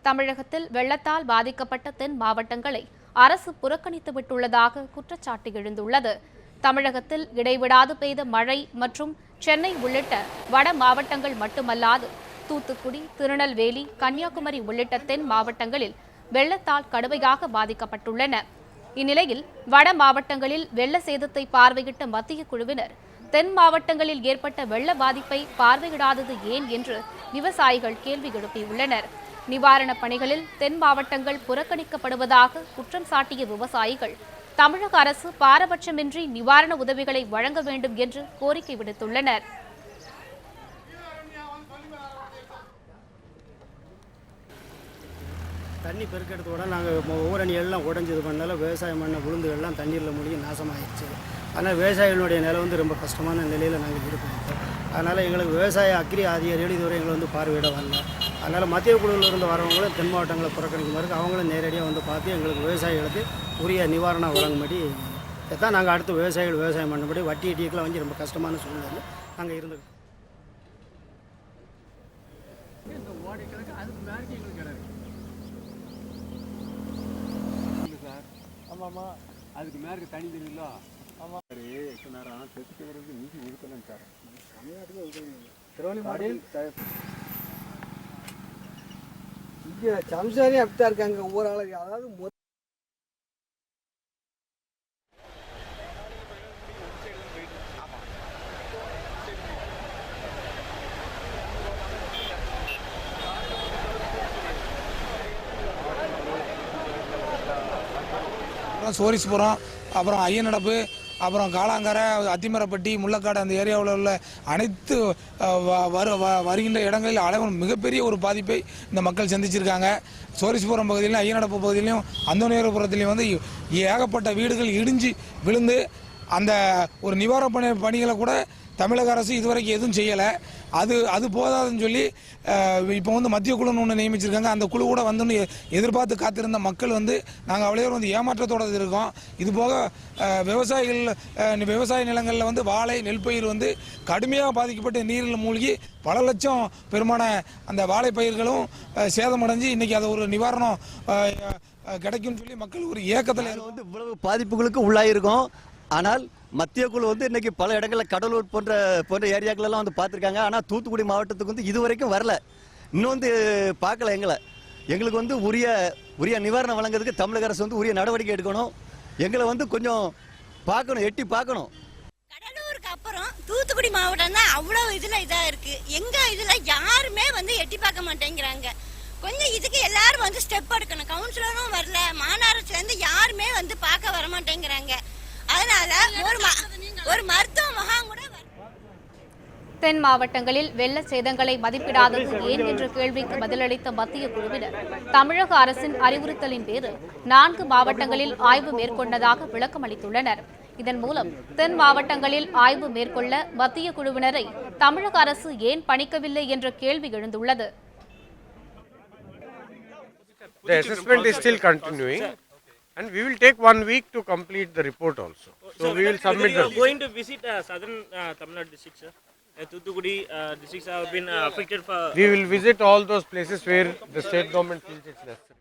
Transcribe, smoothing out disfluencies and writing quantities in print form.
தமிழகத்தில் வெள்ளத்தால் பாதிக்கப்பட்ட தென் மாவட்டங்களை அரசு புறக்கணித்துவிட்டுள்ளதாக குற்றச்சாட்டு எழுந்துள்ளது. தமிழகத்தில் இடைவிடாது பெய்த மழை மற்றும் சென்னை உள்ளிட்ட வட மாவட்டங்கள் மட்டுமல்லாது தூத்துக்குடி, திருநெல்வேலி, கன்னியாகுமரி உள்ளிட்ட தென் மாவட்டங்களில் வெள்ளத்தால் கடுமையாக பாதிக்கப்பட்டுள்ளன. இந்நிலையில் வட மாவட்டங்களில் வெள்ள சேதத்தை பார்வையிட்ட மத்திய குழுவினர் தென் மாவட்டங்களில் ஏற்பட்ட வெள்ள பாதிப்பை பார்வையிடாதது ஏன் என்று விவசாயிகள் கேள்வி எழுப்பியுள்ளனர். நிவாரணப் பணிகளில் தென் மாவட்டங்கள் புறக்கணிக்கப்படுவதாக குற்றம் சாட்டிய விவசாயிகள் தமிழக அரசு பாரபட்சமின்றி நிவாரண உதவிகளை வழங்க வேண்டும் என்று கோரிக்கை விடுத்துள்ளனர். தண்ணி பெருக்கெடுத்தோட நாங்கள் ஊரணி எல்லாம் உடஞ்சி பண்ணால விவசாயம் பண்ண விழுந்துகள்லாம் தண்ணீரில் மூழ்கி நாசமாகிடுச்சு. அதனால் விவசாயிகளுடைய நிலை ரொம்ப கஷ்டமான நிலையில் நாங்கள் இருக்கோம். அதனால் எங்களுக்கு விவசாய அக்ரி அதிகாரிகள் இதுவரை எங்களை பார்வையிட வரல. அதனால் மத்திய குழுவில் இருந்து வரவங்களும் தென் மாவட்டங்களை புறக்கணிக்கும் அவங்களும் நேரடியாக பார்த்து எங்களுக்கு விவசாயிகளுக்கு உரிய நிவாரணம் வழங்கும்படி தான் நாங்கள் அடுத்து விவசாயம் பண்ணபடி வட்டி இட்டிக்கெல்லாம் ரொம்ப கஷ்டமான சூழ்நிலை நாங்கள் இருந்துக்கிட்டோம். ஆமாம்மா, அதுக்கு மேலே தனி தெரியல. ஆமாம், நேரம் செத்துக்கிறதுக்கு நீதி ஒதுக்கலாம் சார். இங்கே சம்சாரி அப்படித்தான் இருக்காங்க ஒவ்வொரு ஆளுக்கு. அதாவது சோரிஸ்புரம், அப்புறம் ஐயனடப்பு, அப்புறம் காலாங்கரை, அத்திமரப்பட்டி, முள்ளக்காடு அந்த ஏரியாவில் உள்ள அனைத்து வருகின்ற இடங்களில் அளவில் மிகப்பெரிய ஒரு பாதிப்பை இந்த மக்கள் சந்திச்சிருக்காங்க. சோரிஸ்புரம் பகுதியிலும் ஐயனடப்பு பகுதியிலையும் அந்தோனியாரபுரத்திலையும் ஏகப்பட்ட வீடுகள் இடிஞ்சு விழுந்து அந்த ஒரு நிவாரண பணிகளை கூட தமிழக அரசு இதுவரைக்கும் எதுவும் செய்யலை. அது போதாதுன்னு சொல்லி இப்போ மத்திய குழுன்னு ஒன்று நியமிச்சிருக்காங்க. அந்த குழு கூட வந்து எதிர்பார்த்து காத்திருந்த மக்கள் நாங்கள் அவ்வளோ ஏமாற்றத்தோடு இருக்கோம். இது போக விவசாய நிலங்களில் வாழை, நெல்பயிர் கடுமையாக பாதிக்கப்பட்டு நீரில் மூழ்கி பல லட்சம் பெருமான அந்த வாழை பயிர்களும் சேதமடைஞ்சு இன்னைக்கு அது ஒரு நிவாரணம் கிடைக்கும்னு சொல்லி மக்கள் ஒரு ஏக்கத்தில் இவ்வளவு பாதிப்புகளுக்கு உள்ளாயிருக்கும். ஆனால் மத்திய குழு இன்னைக்கு பல இடங்களில் கடலூர் போன்ற ஏரியாக்களெல்லாம் பார்த்துருக்காங்க. ஆனால் தூத்துக்குடி மாவட்டத்துக்கு இதுவரைக்கும் வரல. இன்னும் பார்க்கல. எங்களுக்கு உரிய நிவாரணம் வழங்குறதுக்கு தமிழக அரசு உரிய நடவடிக்கை எடுக்கணும். எங்களை கொஞ்சம் பார்க்கணும், எட்டி பார்க்கணும். கடலூருக்கு அப்புறம் தூத்துக்குடி மாவட்டம் தான் அவ்வளோ இதாக இருக்கு. எங்க இதுல யாருமே எட்டி பார்க்க மாட்டேங்கிறாங்க. கொஞ்சம் இதுக்கு எல்லாரும் ஸ்டெப் எடுக்கணும். கவுன்சிலரும் வரல, மாநகராட்சியில யாருமே பார்க்க வர மாட்டேங்கிறாங்க. அதனால ஒரு மருத்துவ முகாம் கூட. தென் மாவட்டங்களில் வெள்ள சேதங்களை மதிப்பிடாதது ஏன் என்ற கேள்விக்கு பதிலளித்த மத்திய குழுவினர் தமிழக அரசின் அறிவுறுத்தலின் பேரில் 4 மாவட்டங்களில் ஆய்வு மேற்கொண்டதாக விளக்கம் அளித்துள்ளனர். இதன் மூலம் தென் மாவட்டங்களில் ஆய்வு மேற்கொள்ள மத்திய குழுவினரை தமிழக அரசு ஏன் பணிக்கவில்லை என்ற கேள்வி எழுந்துள்ளது. The assessment is still continuing. And we will take 1 week to complete the report also. So we will submit the. You are going to visit southern Tamil Nadu districts, sir. Thuthukudi districts have been affected for. We will visit all those places where the state government feels it's necessary.